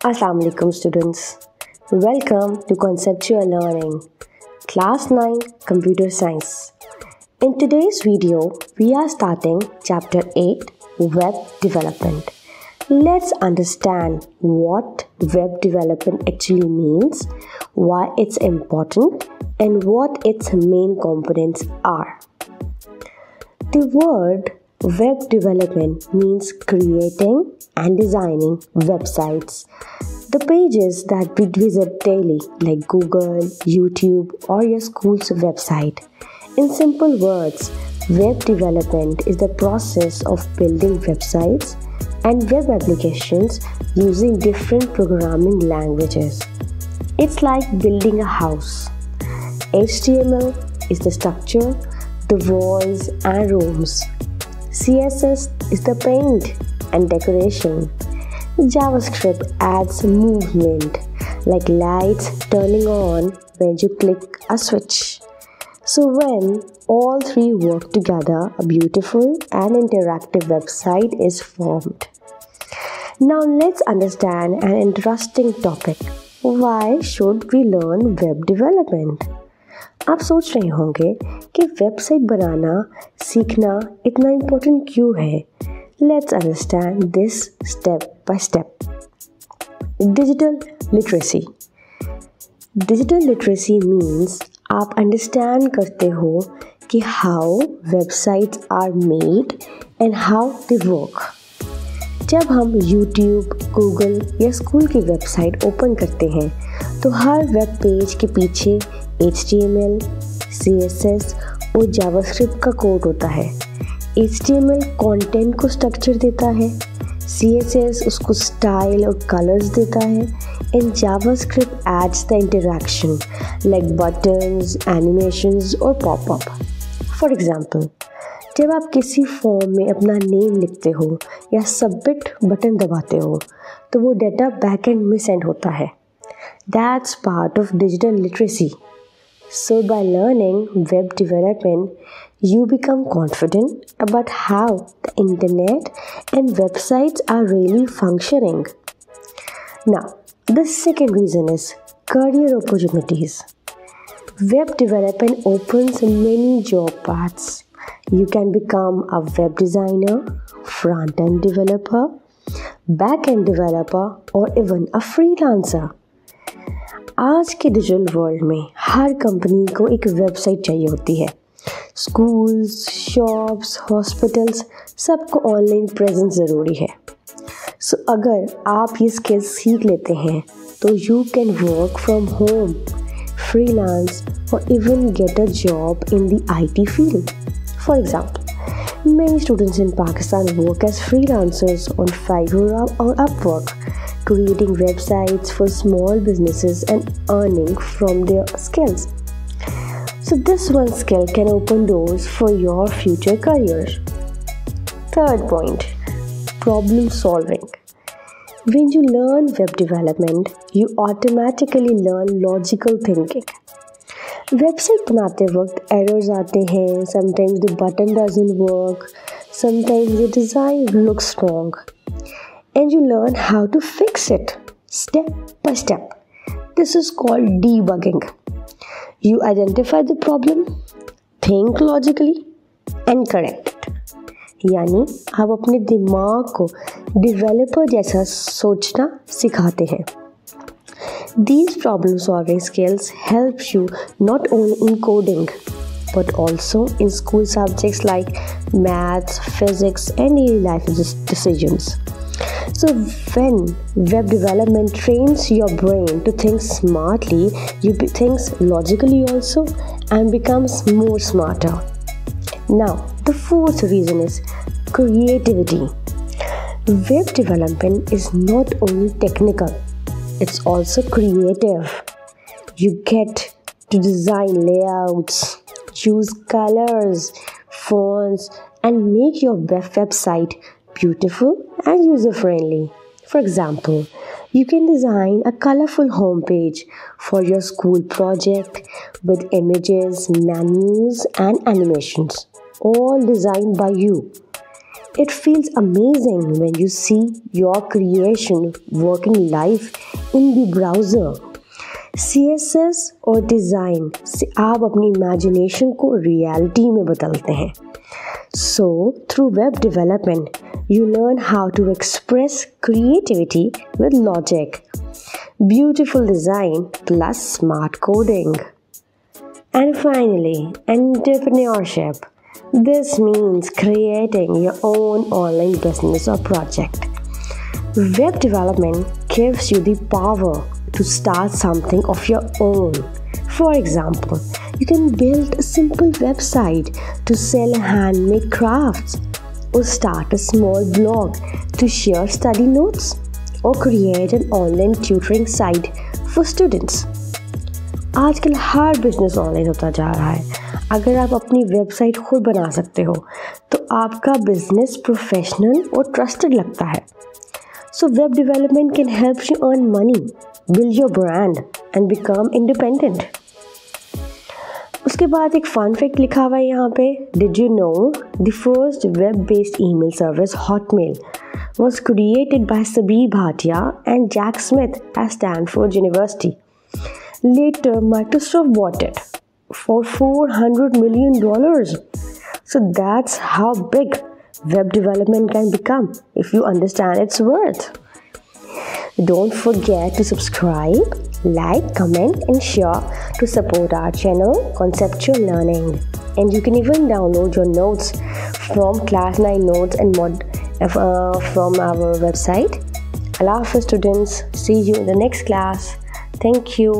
Assalamu alaikum students. Welcome to Conceptual Learning, Class 9 Computer Science. In today's video, we are starting Chapter 8 Web Development. Let's understand what web development actually means, why it's important, and what its main components are. The word web development means creating and designing websites. The pages that we visit daily, like Google, YouTube, or your school's website. In simple words, web development is the process of building websites and web applications using different programming languages. It's like building a house. HTML is the structure, the walls and rooms. CSS is the paint and decoration. JavaScript adds movement, like lights turning on when you click a switch. So when all three work together, a beautiful and interactive website is formed. Now let's understand an interesting topic. Why should we learn web development? आप सोच रहे होंगे कि website बनाना सीखना इतना important क्यों है? Let's understand this step by step. Digital literacy. Digital literacy means आप understand करते हो कि how websites are made and how they work. जब हम YouTube, Google या स्कूल की वेबसाइट ओपन करते हैं तो हर वेब पेज के पीछे HTML, CSS और JavaScript का कोड होता है. HTML कंटेंट को स्ट्रक्चर देता है, CSS उसको स्टाइल और कलर्स देता है and JavaScript adds the interaction like buttons, animations और pop-up. For example, जब आप किसी फॉर्म में अपना नेम लिखते हो या सबमिट बटन दबाते हो तो वो डाटा बैकएंड में सेंड होता है. That's part of digital literacy. So by learning web development, you become confident about how the internet and websites are really functioning. Now, the second reason is career opportunities. Web development opens many job paths. You can become a web designer, front-end developer, back-end developer, or even a freelancer. आज के digital world में हर company को एक website चाहिए होती है. Schools, shops, hospitals सबको online presence ज़रूरी है. सो अगर आप ये स्किल्स सीख लेते हैं तो you can work from home, freelance और even get a job in the IT field. For example, many students in Pakistan work as freelancers on Fiverr or Upwork, creating websites for small businesses and earning from their skills. So this one skill can open doors for your future career. Third point, problem solving. When you learn web development, you automatically learn logical thinking. Website बनाते वक्त errors आते हैं. Sometimes the button doesn't work, sometimes the design looks wrong and you learn how to fix it step by step. This is called debugging. You identify the problem, think logically and correct it. यानी आप अपने दिमाग को developer जैसा सोचना सिखाते हैं. These problem solving skills help you not only in coding but also in school subjects like maths, physics and daily life decisions. So when web development trains your brain to think smartly, you think logically also and becomes more smarter. Now, the fourth reason is creativity. Web development is not only technical, it's also creative. You get to design layouts, choose colors, fonts, and make your website beautiful and user-friendly. For example, you can design a colorful homepage for your school project with images, menus, and animations, all designed by you. It feels amazing when you see your creation working live in the browser. CSS और design से आप अपनी imagination को reality में बदलते हैं. So, through web development, you learn how to express creativity with logic. Beautiful design plus smart coding. And finally, entrepreneurship. This means creating your own online business or project. Web development gives you the power to start something of your own. For example, you can build a simple website to sell handmade crafts, or start a small blog to share study notes, or create an online tutoring site for students. आजकल हर business online होता जा रहा है. अगर आप अपनी website खुद बना सकते हो तो आपका बिजनेस प्रोफेशनल और ट्रस्टेड लगता है. So web development can help you earn money, build your brand and become independent. उसके बाद एक फन फैक्ट लिखा हुआ है यहाँ पे. Did you know the first web based email service Hotmail was created by Sabir Bhatia and Jack Smith at Stanford University. Later, Microsoft bought it for $400 million. So that's how big web development can become if you understand its worth. Don't forget to subscribe, like, comment and share to support our channel Conceptual Learning. And you can even download your notes from Class 9 notes and from our website. Allah Hafiz students, see you in the next class. Thank you.